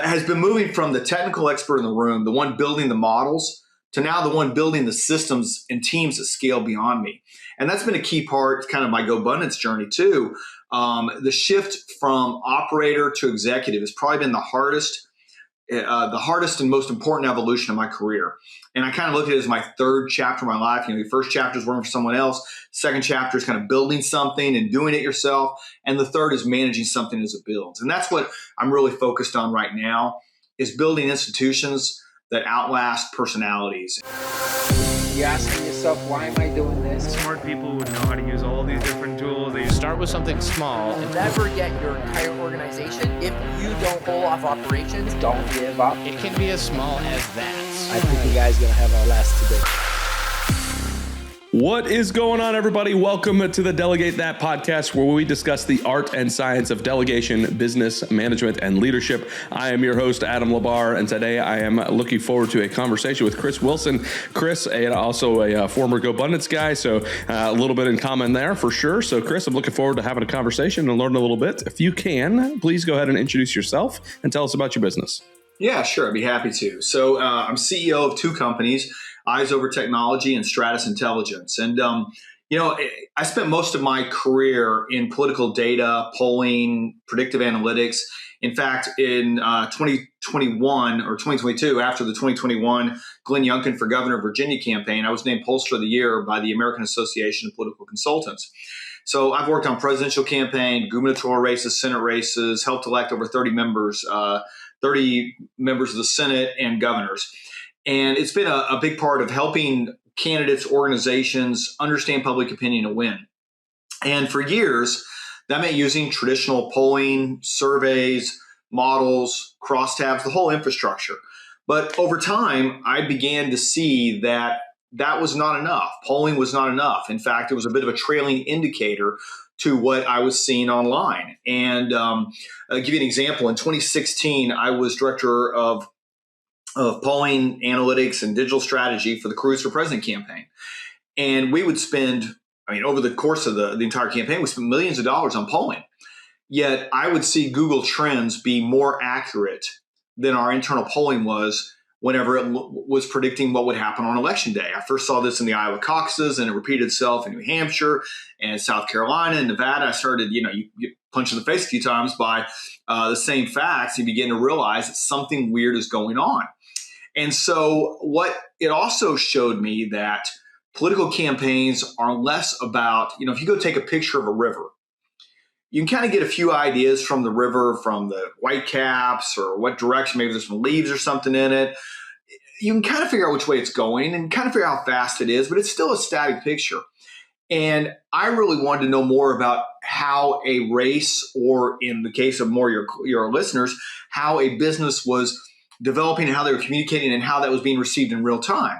has been moving from the technical expert in the room, the one building the models, to now the one building the systems and teams that scale beyond me. And that's been a key part, kind of my GoBundance journey too. The shift from operator to executive has probably been the hardest and most important evolution of my career. And I kind of look at it as my third chapter of my life. The first chapter is working for someone else. Second chapter is kind of building something and doing it yourself. And the third is managing something as it builds. And that's what I'm really focused on right now, is building institutions that outlast personalities. You're asking yourself, why am I doing this? Smart people would know how to use all these different tools. They start with something small. And never get your entire organization if you don't pull off operations. Don't give up. It can be as small as that. I think you guys are going to have our last today. What is going on, everybody? Welcome to the Delegate That podcast, where we discuss the art and science of delegation, business management, and leadership. I am your host, Adam Labar, and today I am looking forward to a conversation with Chris Wilson. Chris, also a former GoBundance guy, so a little bit in common there for sure. So, Chris, I'm looking forward to having a conversation and learning a little bit. If you can, please go ahead and introduce yourself and tell us about your business. Yeah, sure. I'd be happy to. So I'm CEO of two companies, EyesOver Technology and Stratus Intelligence. And, I spent most of my career in political data, polling, predictive analytics. In fact, in 2021 or 2022, after the 2021 Glenn Youngkin for Governor of Virginia campaign, I was named Pollster of the Year by the American Association of Political Consultants. So I've worked on presidential campaign, gubernatorial races, Senate races, helped elect over 30 members of the Senate and governors. And it's been a big part of helping candidates, organizations understand public opinion and win. And for years, that meant using traditional polling, surveys, models, crosstabs, the whole infrastructure. But over time, I began to see that was not enough. Polling was not enough. In fact, it was a bit of a trailing indicator to what I was seeing online. And I'll give you an example. In 2016, I was director of polling, analytics, and digital strategy for the Cruz for President campaign. And we would spend, over the course of the entire campaign, we spent millions of dollars on polling. Yet I would see Google Trends be more accurate than our internal polling was whenever it was predicting what would happen on election day. I first saw this in the Iowa caucuses, and it repeated itself in New Hampshire and South Carolina and Nevada. I started, you get punched in the face a few times by the same facts. You begin to realize that something weird is going on. And so what it also showed me that political campaigns are less about, if you go take a picture of a river, you can kind of get a few ideas from the river, from the white caps or what direction, maybe there's some leaves or something in it. You can kind of figure out which way it's going and kind of figure out how fast it is, but it's still a static picture. And I really wanted to know more about how a race, or in the case of more your listeners, how a business was developing and how they were communicating and how that was being received in real time.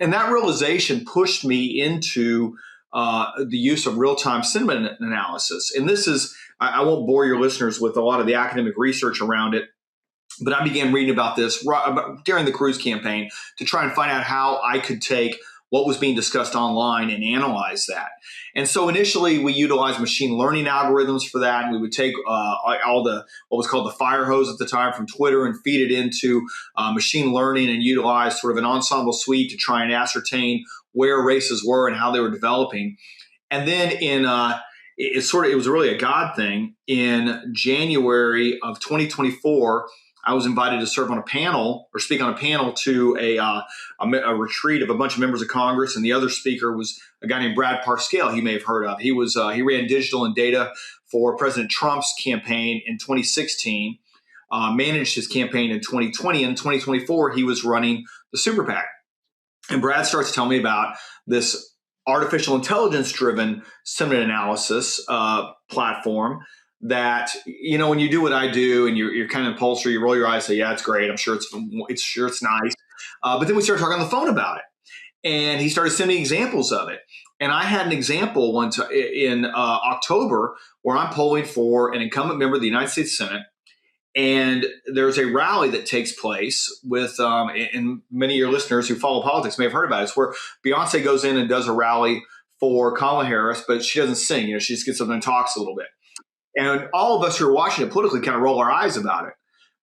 And that realization pushed me into the use of real-time sentiment analysis. And this is, I won't bore your listeners with a lot of the academic research around it, but I began reading about this during the Cruz campaign to try and find out how I could take what was being discussed online and analyze that. And so initially we utilized machine learning algorithms for that. And we would take all what was called the fire hose at the time from Twitter and feed it into machine learning and utilize sort of an ensemble suite to try and ascertain where races were and how they were developing. And then it was really a God thing. In January of 2024, I was invited to serve on a panel or speak on a panel to a retreat of a bunch of members of Congress. And the other speaker was a guy named Brad Parscale, you may have heard of. He ran digital and data for President Trump's campaign in 2016, managed his campaign in 2020. And in 2024, he was running the Super PAC. And Brad starts telling me about this artificial intelligence-driven sentiment analysis platform that, when you do what I do and you're kind of Pollster, you roll your eyes, say, yeah, it's great. I'm sure it's nice. But then we started talking on the phone about it. And he started sending examples of it. And I had an example one time in October where I'm polling for an incumbent member of the United States Senate. And there's a rally that takes place with, and many of your listeners who follow politics may have heard about it. It's where Beyonce goes in and does a rally for Kamala Harris, but she doesn't sing. She just gets up and talks a little bit. And all of us who are watching it politically kind of roll our eyes about it.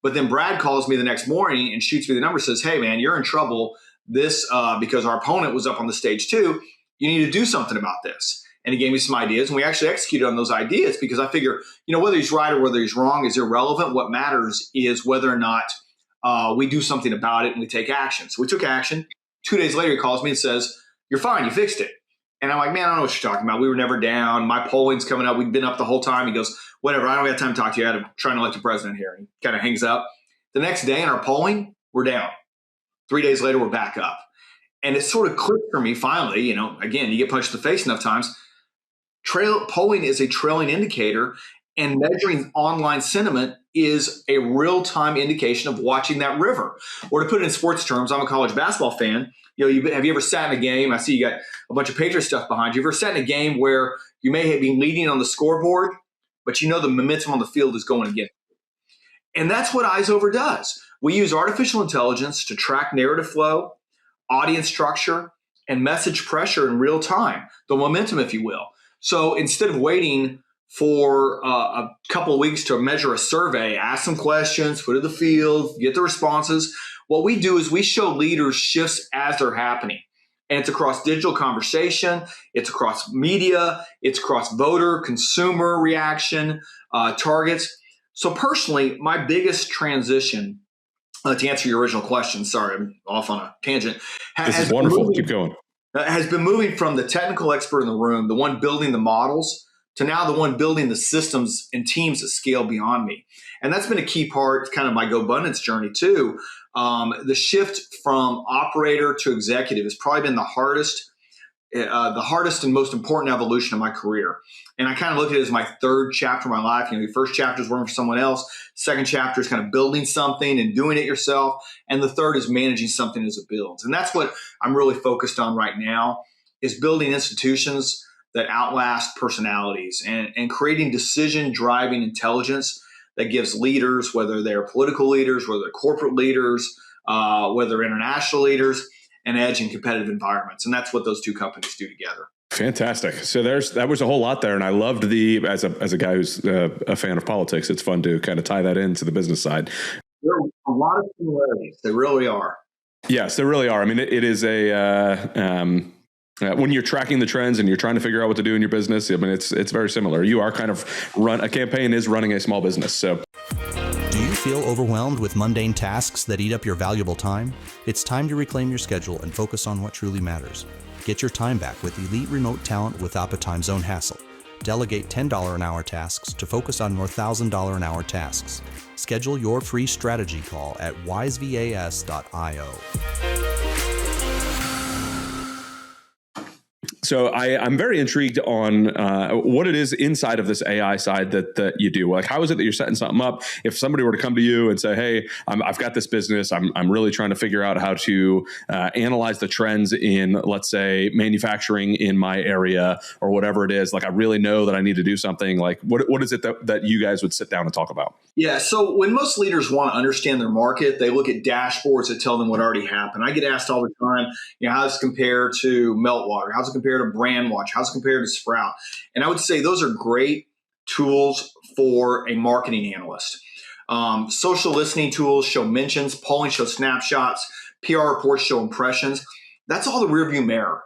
But then Brad calls me the next morning and shoots me the number, says, hey, man, you're in trouble. This because our opponent was up on the stage too. You need to do something about this. And he gave me some ideas, and we actually executed on those ideas because I figure, whether he's right or whether he's wrong is irrelevant. What matters is whether or not we do something about it and we take action. So we took action. 2 days later, he calls me and says, you're fine. You fixed it. And I'm like, man, I don't know what you're talking about. We were never down. My polling's coming up. We've been up the whole time. He goes, whatever. I don't have time to talk to you. I'm trying to elect the president here. And he kind of hangs up. The next day in our polling, we're down. 3 days later, we're back up. And it sort of clicked for me finally. Again, you get punched in the face enough times. Polling is a trailing indicator, and measuring online sentiment is a real-time indication of watching that river. Or to put it in sports terms, I'm a college basketball fan. Have you ever sat in a game? I see you got a bunch of Patriot stuff behind you. Have you ever sat in a game where you may have been leading on the scoreboard, but the momentum on the field is going against you? And that's what EyesOver does. We use artificial intelligence to track narrative flow, audience structure, and message pressure in real time, the momentum, if you will. So instead of waiting for a couple of weeks to measure a survey, ask some questions, put it in the field, get the responses, what we do is we show leaders shifts as they're happening. And it's across digital conversation, it's across media, it's across voter, consumer reaction, targets. So personally, my biggest transition, to answer your original question, sorry, I'm off on a tangent. This is wonderful. Keep going. Has been moving from the technical expert in the room, the one building the models, to now the one building the systems and teams that scale beyond me. And that's been a key part, kind of my GoBundance journey too. The shift from operator to executive has probably been the hardest and most important evolution of my career. And I kind of look at it as my third chapter of my life. The first chapter is working for someone else. Second chapter is kind of building something and doing it yourself. And the third is managing something as it builds. And that's what I'm really focused on right now, is building institutions that outlast personalities and creating decision-driving intelligence that gives leaders, whether they're political leaders, whether they're corporate leaders, whether they're international leaders, an edge in competitive environments. And that's what those two companies do together. Fantastic. So that was a whole lot there. And I loved as a guy who's a fan of politics, it's fun to kind of tie that into the business side. There are a lot of similarities. They really are. Yes, they really are. I mean, it is when you're tracking the trends and you're trying to figure out what to do in your business, I mean, it's very similar. You are kind of a campaign is running a small business. So do you feel overwhelmed with mundane tasks that eat up your valuable time? It's time to reclaim your schedule and focus on what truly matters. Get your time back with elite remote talent without a time zone hassle. Delegate $10 an hour tasks to focus on more $1,000 an hour tasks. Schedule your free strategy call at wisevas.io. So I'm very intrigued on what it is inside of this AI side that you do. Like, how is it that you're setting something up? If somebody were to come to you and say, hey, I've got this business, I'm really trying to figure out how to analyze the trends in, let's say, manufacturing in my area or whatever it is. Like, I really know that I need to do something. Like, what is it that you guys would sit down and talk about? Yeah. So when most leaders want to understand their market, they look at dashboards that tell them what already happened. I get asked all the time, how does it compare to Meltwater? How does it compare to Brandwatch? How's it compared to Sprout? And I would say those are great tools for a marketing analyst. Social listening tools show mentions, polling shows snapshots, PR reports show impressions. That's all the rearview mirror.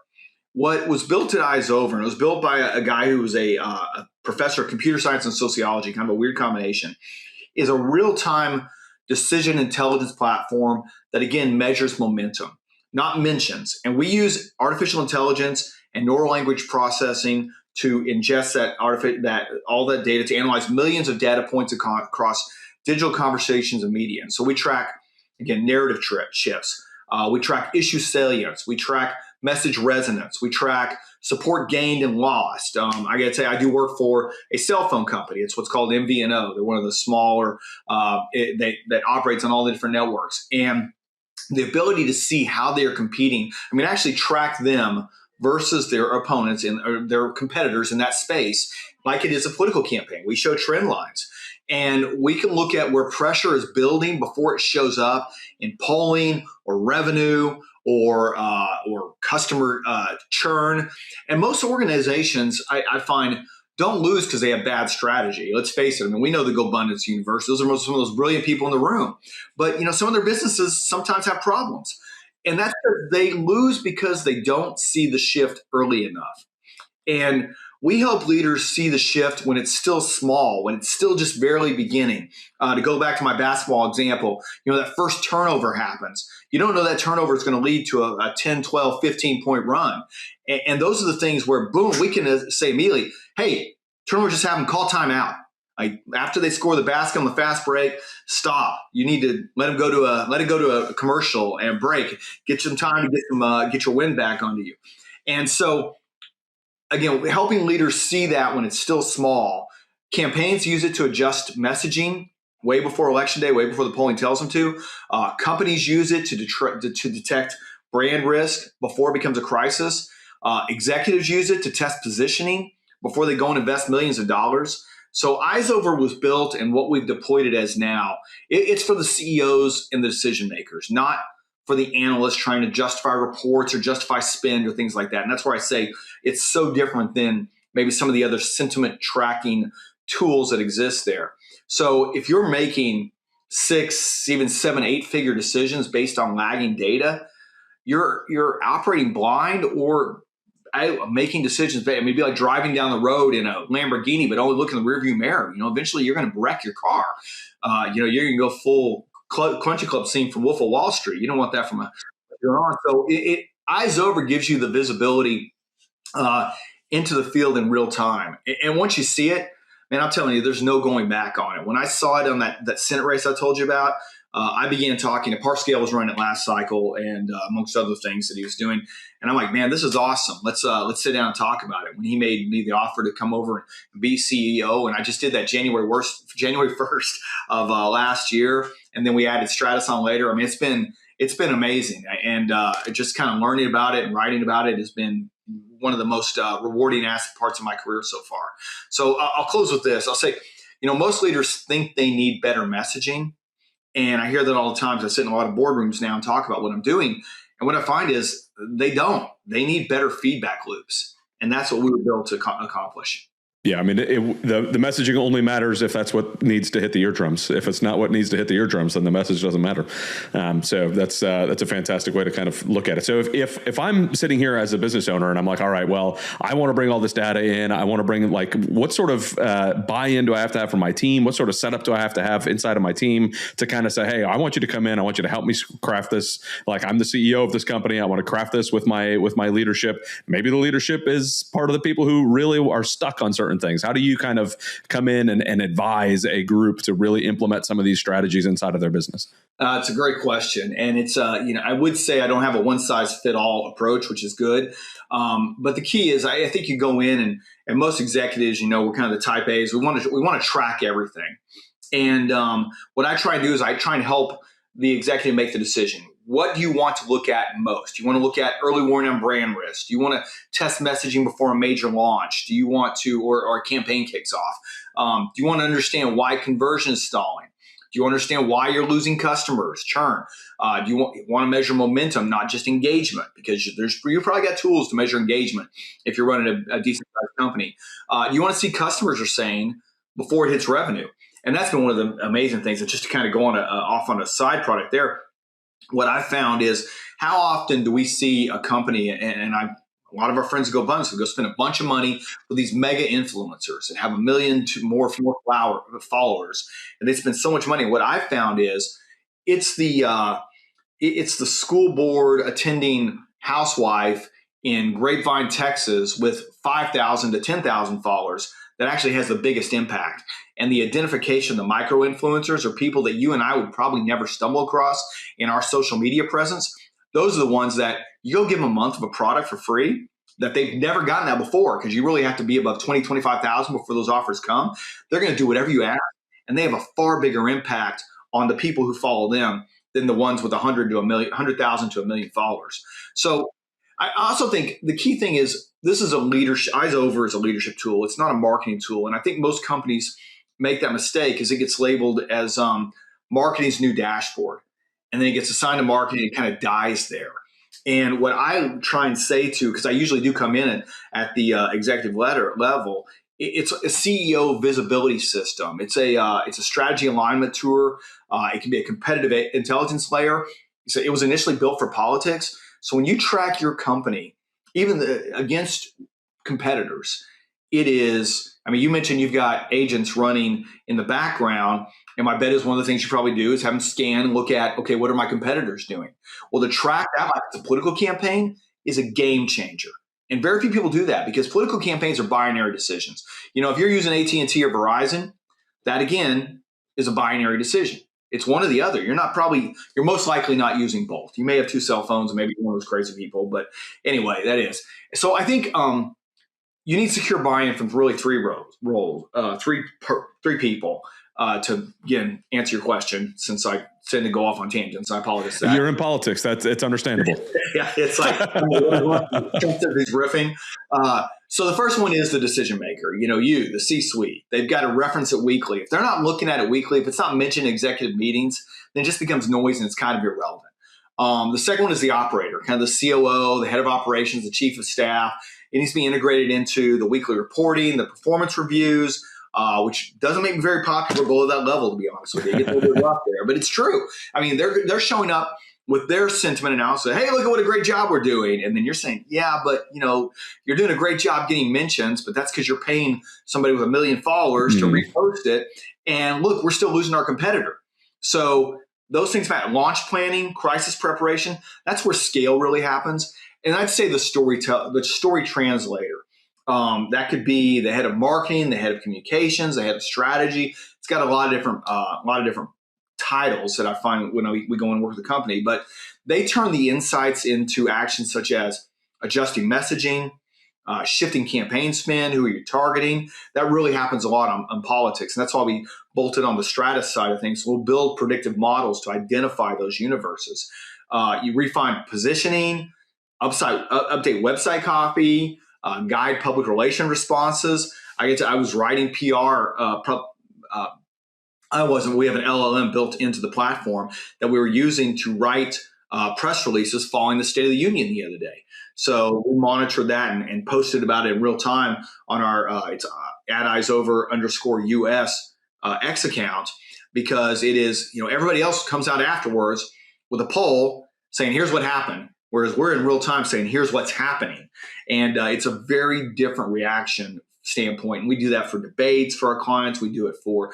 What was built at EyesOver, and it was built by a guy who was a professor of computer science and sociology, kind of a weird combination, is a real-time decision intelligence platform that, again, measures momentum, not mentions. And we use artificial intelligence and neural language processing to ingest all that data to analyze millions of data points across digital conversations and media. And so we track, again, narrative shifts. We track issue salience. We track message resonance. We track support gained and lost. I got to say, I do work for a cell phone company. It's what's called MVNO. They're one of the smaller that operates on all the different networks. And the ability to see how they are competing, actually track them versus their opponents or their competitors in that space, like it is a political campaign. We show trend lines. And we can look at where pressure is building before it shows up in polling or revenue or customer churn. And most organizations, I find, don't lose because they have bad strategy. Let's face it. I mean, we know the GoBundance universe. Those are some of those brilliant people in the room. But, some of their businesses sometimes have problems. And that's because they lose because they don't see the shift early enough. And we help leaders see the shift when it's still small, when it's still just barely beginning. To go back to my basketball example, that first turnover happens. You don't know that turnover is going to lead to a 10, 12, 15-point run. And those are the things where, boom, we can say immediately, hey, turnover just happened, call timeout. Like after they score the basket on the fast break, stop. You need to let it go to a commercial and break. Get some time to get your wind back onto you. And so, again, helping leaders see that when it's still small. Campaigns use it to adjust messaging way before election day, way before the polling tells them to. Companies use it to detect brand risk before it becomes a crisis. Executives use it to test positioning before they go and invest millions of dollars. So EyesOver was built, and what we've deployed it as now, it's for the CEOs and the decision makers, not for the analysts trying to justify reports or justify spend or things like that. And that's where I say it's so different than maybe some of the other sentiment tracking tools that exist there. So if you're making 6, even 7, 8-figure decisions based on lagging data, you're operating blind or making decisions. Maybe like driving down the road in a Lamborghini, but only look in the rearview mirror. Eventually you're going to wreck your car. You're going to go full Country Club scene from Wolf of Wall Street. You don't want that from you're on. So EyesOver gives you the visibility into the field in real time. And once you see it, man, I'm telling you, there's no going back on it. When I saw it on that Senate race I told you about, I began talking. Parscale was running it last cycle, and amongst other things that he was doing. And I'm like, man, this is awesome. Let's sit down and talk about it. When he made me the offer to come over and be CEO, and I just did that January 1st of last year, and then we added Stratus on later. I mean, it's been amazing, and just kind of learning about it and writing about it has been one of the most rewarding parts of my career so far. So I'll close with this. I'll say, most leaders think they need better messaging. And I hear that all the time. I sit in a lot of boardrooms now and talk about what I'm doing. And what I find is they don't. They need better feedback loops. And that's what we were built to accomplish. Yeah, I mean, the messaging only matters if that's what needs to hit the eardrums. If it's not what needs to hit the eardrums, then the message doesn't matter. So that's a fantastic way to kind of look at it. So if I'm sitting here as a business owner and I'm like, all right, well, I want to bring all this data in. I want to bring what sort of buy-in do I have to have from my team? What sort of setup do I have to have inside of my team to kind of say, hey, I want you to come in. I want you to help me craft this. Like, I'm the CEO of this company. I want to craft this with my leadership. Maybe the leadership is part of the people who really are stuck on certain things. How do you kind of come in and advise a group to really implement some of these strategies inside of their business? It's a great question. And it's, I would say I don't have a one-size-fit-all approach, which is good. But the key is I think you go in and most executives, we're kind of the type A's. We want to track everything. And what I try to do is I try and help the executive make the decision. What do you want to look at most? Do you want to look at early warning on brand risk? Do you want to test messaging before a major launch? Do you want to, or a campaign kicks off? Do you want to understand why conversion is stalling? Do you understand why you're losing customers, churn? Do you want to measure momentum, not just engagement? Because you probably got tools to measure engagement if you're running a decent sized company. You want to see customers are saying before it hits revenue. And that's been one of the amazing things. And just to kind of go on off on a side product there, what I found is how often do we see a company, and a lot of our friends go bunch, who go spend a bunch of money with these mega influencers and have 1 million to more followers, and they spend so much money. What I found is it's the school board attending housewife in Grapevine, Texas, with 5,000 to 10,000 followers that actually has the biggest impact. And the identification, the micro influencers, are people that you and I would probably never stumble across in our social media presence. Those are the ones that you go give them a month of a product for free that they've never gotten that before, because you really have to be above 20, 25,000 before those offers come. They're going to do whatever you ask, and they have a far bigger impact on the people who follow them than the ones with 100,000 to 1 million followers. So I also think the key thing is this is a leadership. EyesOver is a leadership tool. It's not a marketing tool. And I think most companies make that mistake because it gets labeled as marketing's new dashboard. And then it gets assigned to marketing and kind of dies there. And what I try and say because I usually do come in at the executive level, it's a CEO visibility system. It's a strategy alignment tool. It can be a competitive intelligence layer. So it was initially built for politics. So when you track your company, even against competitors, it is. I mean, you mentioned you've got agents running in the background, and my bet is one of the things you probably do is have them scan and look at, okay, what are my competitors doing? Well, to track that, like it's a political campaign, is a game changer. And very few people do that because political campaigns are binary decisions. If you're using AT&T or Verizon, that again is a binary decision. It's one or the other. You're most likely not using both. You may have two cell phones and maybe one of those crazy people. But anyway, that is. So I think you need secure buy-in from really three people to, again, answer your question, since I tend to go off on tangents. I apologize. You're in politics. It's understandable. Yeah, it's like he's riffing. So the first one is the decision maker. The C-suite. They've got to reference it weekly. If they're not looking at it weekly, if it's not mentioned in executive meetings, then it just becomes noise and it's kind of irrelevant. The second one is the operator, kind of the COO, the head of operations, the chief of staff. It needs to be integrated into the weekly reporting, the performance reviews, which doesn't make me very popular below that level, to be honest with you. It gets a little bit rough there, but it's true. I mean, they're showing up with their sentiment analysis. Hey, look at what a great job we're doing. And then you're saying, yeah, but you're doing a great job getting mentions, but that's because you're paying somebody with 1 million followers to repost it. And look, we're still losing our competitor. So those things matter. Launch planning, crisis preparation, that's where scale really happens. And I'd say the story translator. That could be the head of marketing, the head of communications, the head of strategy. It's got a lot of different titles that I find when we go and work with the company, but they turn the insights into actions such as adjusting messaging, shifting campaign spend, who are you targeting. That really happens a lot on politics. And that's why we bolted on the Stratus side of things. So we'll build predictive models to identify those universes. You refine positioning, update website copy, guide public relation responses. I was writing PR. We have an LLM built into the platform that we were using to write press releases following the State of the Union the other day. So we monitored that and posted about it in real time on our it's at EyesOver_US X account, because it is, everybody else comes out afterwards with a poll saying, here's what happened. Whereas we're in real time saying, here's what's happening. And it's a very different reaction standpoint. And we do that for debates for our clients. We do it for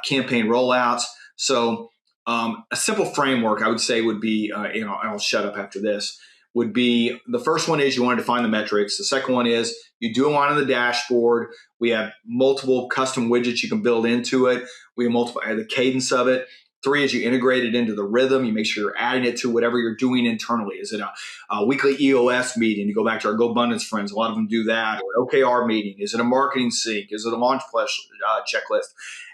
campaign rollouts. So a simple framework I would say would be, and I'll shut up after this, would be the first one is you want to define the metrics. The second one is you do them on the dashboard. We have multiple custom widgets you can build into it. We have the cadence of it. 3 is you integrate it into the rhythm. You make sure you're adding it to whatever you're doing internally. Is it a weekly EOS meeting? You go back to our GoBundance friends. A lot of them do that. Or an OKR meeting. Is it a marketing sync? Is it a launch checklist?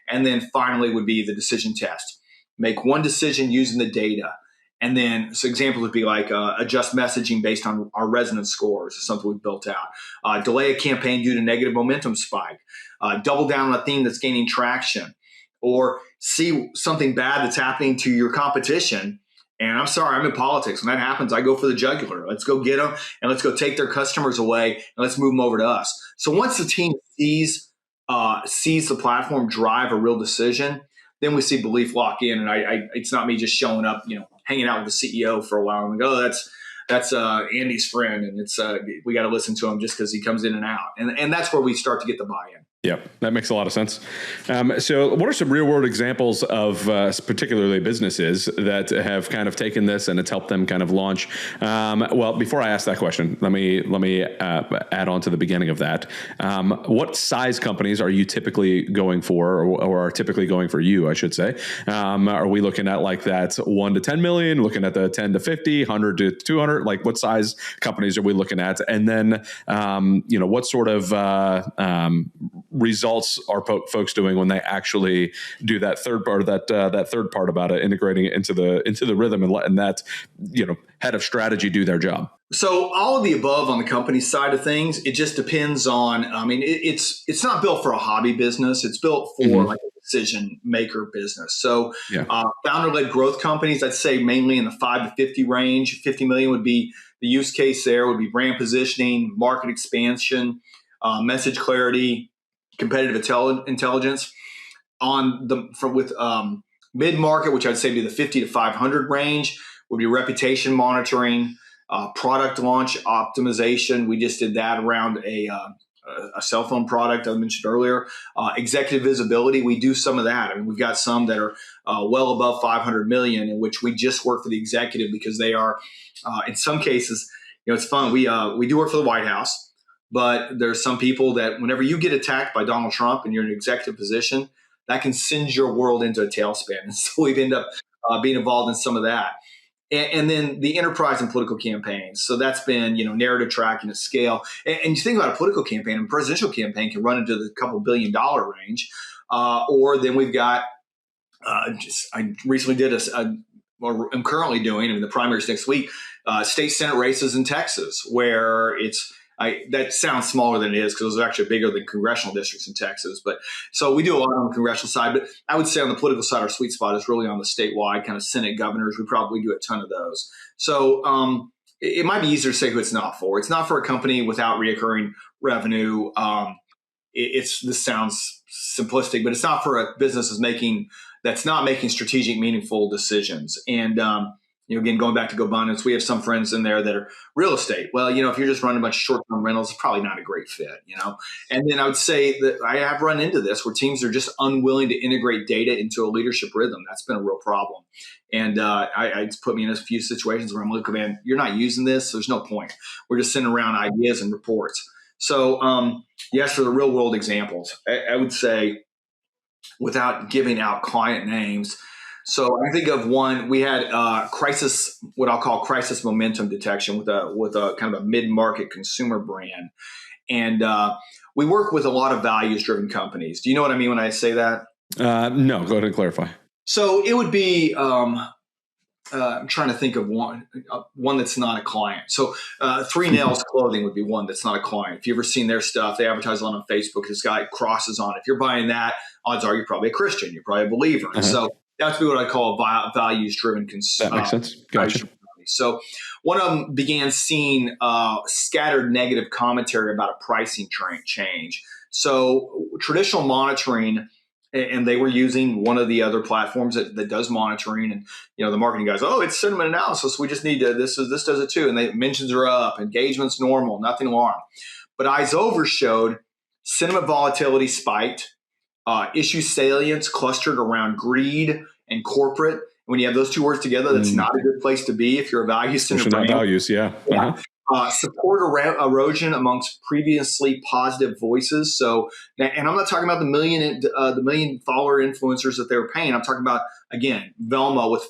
And then finally would be the decision test. Make one decision using the data. And then, so examples would be like adjust messaging based on our resonance scores is something we've built out. Delay a campaign due to negative momentum spike. Double down on a theme that's gaining traction. Or see something bad that's happening to your competition. And I'm sorry, I'm in politics. When that happens, I go for the jugular. Let's go get them and let's go take their customers away and let's move them over to us. So once the team sees the platform drive a real decision, then we see belief lock in. And it's not me just showing up, hanging out with the CEO for a while and go, that's Andy's friend. And it's we got to listen to him just because he comes in and out. And that's where we start to get the buy-in. Yeah, that makes a lot of sense. So what are some real world examples of particularly businesses that have kind of taken this and it's helped them kind of launch? Well, before I ask that question, let me add on to the beginning of that. What size companies are you typically going for or are typically going for you, I should say? Are we looking at like that 1 to 10 million, looking at the 10 to 50, 100 to 200? Like what size companies are we looking at? And then, what sort of results are folks doing when they actually do that third part of that third part about it, integrating it into the rhythm and letting that head of strategy do their job? So all of the above on the company side of things. It just depends on. I mean, it's not built for a hobby business. It's built for like a decision maker business. So founder-led growth companies, I'd say mainly in the 5 to 50 range. 50 million would be the use case. There would be brand positioning, market expansion, message clarity, competitive intelligence on with mid-market, which I'd say be the 50 to 500 range, would be reputation monitoring, product launch optimization. We just did that around a cell phone product I mentioned earlier. Executive visibility, we do some of that. I mean, we've got some that are well above 500 million, in which we just work for the executive because they are, in some cases, it's fun. We do work for the White House, but there's some people that whenever you get attacked by Donald Trump and you're in an executive position, that can send your world into a tailspin. And so we've ended up being involved in some of that. And then the enterprise and political campaigns. So that's been, narrative tracking at scale. And you think about a political campaign, a presidential campaign can run into the couple $1 billion range. Or then we've got, I recently did or I'm currently doing, the primaries next week, state Senate races in Texas, where that sounds smaller than it is because those are actually bigger than congressional districts in Texas. But so we do a lot on the congressional side, but I would say on the political side, our sweet spot is really on the statewide kind of Senate governors. We probably do a ton of those. So it might be easier to say who it's not for. It's not for a company without reoccurring revenue. This sounds simplistic, but it's not for a business that's not making strategic, meaningful decisions. And again, going back to GoBundance, we have some friends in there that are real estate. Well, if you're just running a bunch of short-term rentals, it's probably not a great fit, And then I would say that I have run into this where teams are just unwilling to integrate data into a leadership rhythm. That's been a real problem. And it's put me in a few situations where I'm looking, man, you're not using this. So there's no point. We're just sending around ideas and reports. So yes, for the real world examples, I would say, without giving out client names, so I think of one. We had what I'll call crisis momentum detection with a kind of a mid-market consumer brand, and we work with a lot of values-driven companies. Do you know what I mean when I say that? No, go ahead and clarify. So it would be. I'm trying to think of one that's not a client. So 3 Nails Clothing would be one that's not a client. If you've ever seen their stuff, they advertise a lot on Facebook. This guy crosses on. If you're buying that, odds are you're probably a Christian. You're probably a believer. Uh-huh. So that's what I call a values-driven consumer. That makes sense. Gotcha. So one of them began seeing scattered negative commentary about a pricing change. So traditional monitoring, and they were using one of the other platforms that does monitoring, and the marketing guys, it's sentiment analysis. We just need to this does it too, and the mentions are up, engagement's normal, nothing alarm. But EyesOver showed sentiment volatility spiked. Issue salience clustered around greed and corporate. When you have those two words together, that's not a good place to be if you're a values-centered brand. Values, yeah. Uh-huh. Support erosion amongst previously positive voices. So, and I'm not talking about the million follower influencers that they were paying. I'm talking about, again, Velma with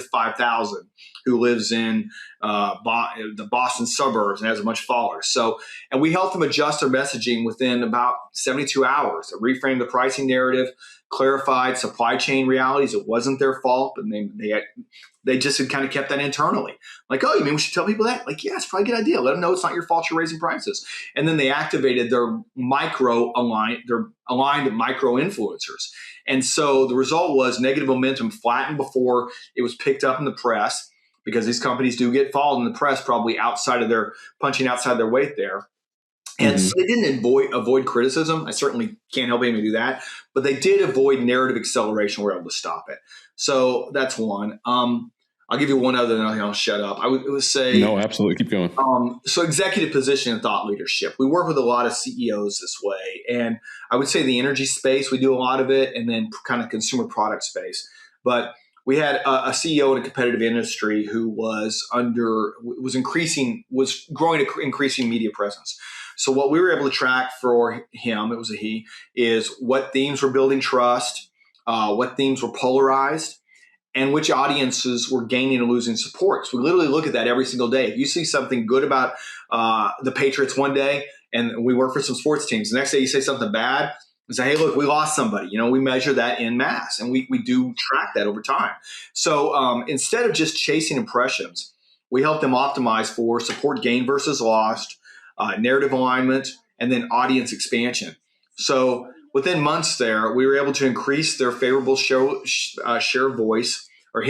5,000 who lives in the Boston suburbs and has a bunch of followers. So, and we helped them adjust their messaging within about 72 hours. They reframed the pricing narrative, clarified supply chain realities. It wasn't their fault, but they just had kind of kept that internally. Like, you mean we should tell people that? Like, yeah, it's probably a good idea. Let them know it's not your fault you're raising prices. And then they activated their aligned micro influencers. And so the result was negative momentum flattened before it was picked up in the press, because these companies do get followed in the press, probably punching outside their weight there. And so they didn't avoid criticism. I certainly can't help anybody do that, but they did avoid narrative acceleration. We're able to stop it. So that's one. I'll give you one other, and I'll shut up. I would say no, absolutely, keep going. So executive position and thought leadership. We work with a lot of CEOs this way, and I would say the energy space we do a lot of it, and then kind of consumer product space. But we had a CEO in a competitive industry who was growing increasing media presence. So what we were able to track for him, it was a he, is what themes were building trust, what themes were polarized, and which audiences were gaining and losing support. So we literally look at that every single day. If you see something good about the Patriots one day, and we work for some sports teams, the next day you say something bad, we say, hey, look, we lost somebody. We measure that in mass, and we do track that over time. So instead of just chasing impressions, we help them optimize for support gain versus lost, narrative alignment, and then audience expansion. So within months there, we were able to increase their favorable share of voice, or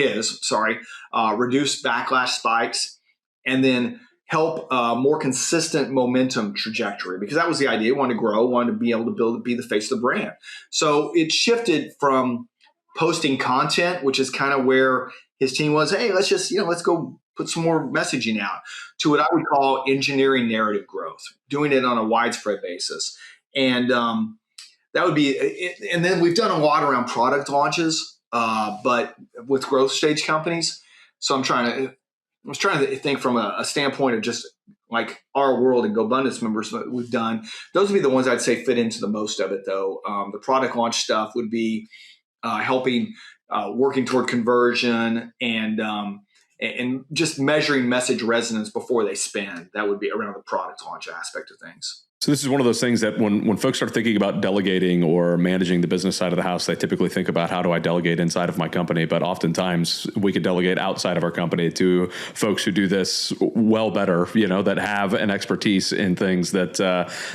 reduce backlash spikes, and then help more consistent momentum trajectory, because that was the idea. Wanted to grow, wanted to be able to be the face of the brand. So it shifted from posting content, which is kind of where his team was. Hey, let's go put some more messaging out, to what I would call engineering narrative growth, doing it on a widespread basis. And that would be, and then we've done a lot around product launches, but with growth stage companies. So I was trying to think from a standpoint of just like our World and GoBundance members that we've done. Those would be the ones I'd say fit into the most of it, though. The product launch stuff would be helping, working toward conversion, and just measuring message resonance before they spend. That would be around the product launch aspect of things. So this is one of those things that when folks start thinking about delegating or managing the business side of the house, they typically think about, how do I delegate inside of my company? But oftentimes we could delegate outside of our company to folks who do this well better, that have an expertise in things that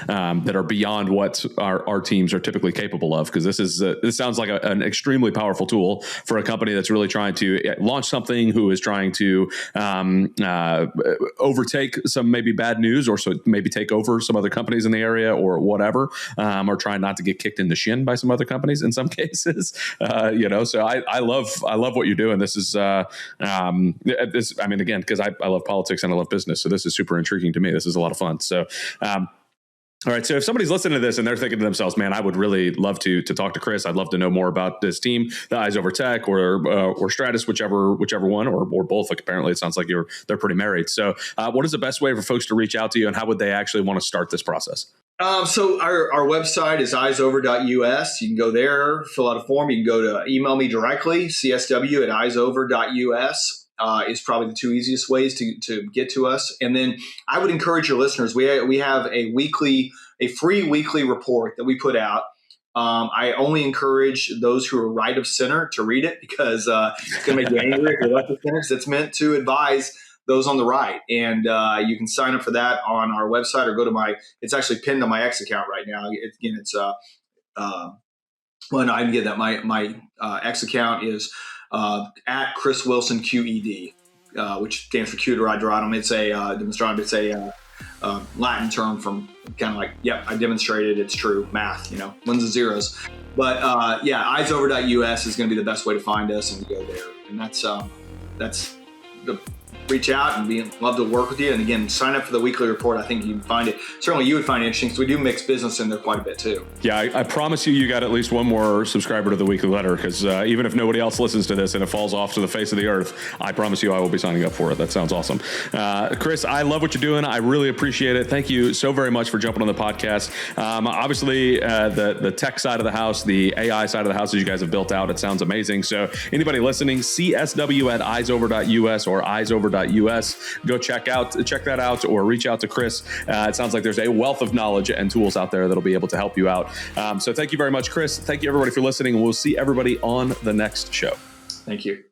are beyond what our teams are typically capable of. Because this sounds like an extremely powerful tool for a company that's really trying to launch something, who is trying to overtake some maybe bad news, or so maybe take over some other companies in the area or whatever, or trying not to get kicked in the shin by some other companies in some cases. So I love what you're doing. This is again, because I love politics and I love business, so this is super intriguing to me. This is a lot of fun. So all right. So if somebody's listening to this and they're thinking to themselves, man, I would really love to talk to Chris. I'd love to know more about this team, the EyesOver Tech or Stratus, whichever one, or both. Like, apparently it sounds like they're pretty married. So what is the best way for folks to reach out to you, and how would they actually want to start this process? So our website is EyesOver.us. You can go there, fill out a form. You can go to email me directly, csw@EyesOver.us. Is probably the two easiest ways to get to us. And then I would encourage your listeners. We have a free weekly report that we put out. I only encourage those who are right of center to read it, because it's going to make you angry if you're left of center, because it's meant to advise those on the right. And you can sign up for that on our website, or go to it's actually pinned on my X account right now. Well, I can get that. My X account is at Chris Wilson QED, which stands for Qderatum. It's a demonstratum. It's a Latin term from kind of like, yep, I demonstrated it's true math, ones and zeros. But EyesOver.us is going to be the best way to find us and to go there. And that's the reach out and love to work with you. And again, sign up for the weekly report. I think you can find it. Certainly you would find it interesting, because we do mix business in there quite a bit too. Yeah, I promise you got at least one more subscriber to the weekly letter, because even if nobody else listens to this and it falls off to the face of the earth, I promise you I will be signing up for it. That sounds awesome. Chris, I love what you're doing. I really appreciate it. Thank you so very much for jumping on the podcast. Obviously, the tech side of the house, the AI side of the house that you guys have built out, it sounds amazing. So anybody listening, CSW@EyesOver.us or EyesOver.us. Go check that out, or reach out to Chris. It sounds like there's a wealth of knowledge and tools out there that'll be able to help you out. So thank you very much, Chris. Thank you everybody for listening, and we'll see everybody on the next show. Thank you.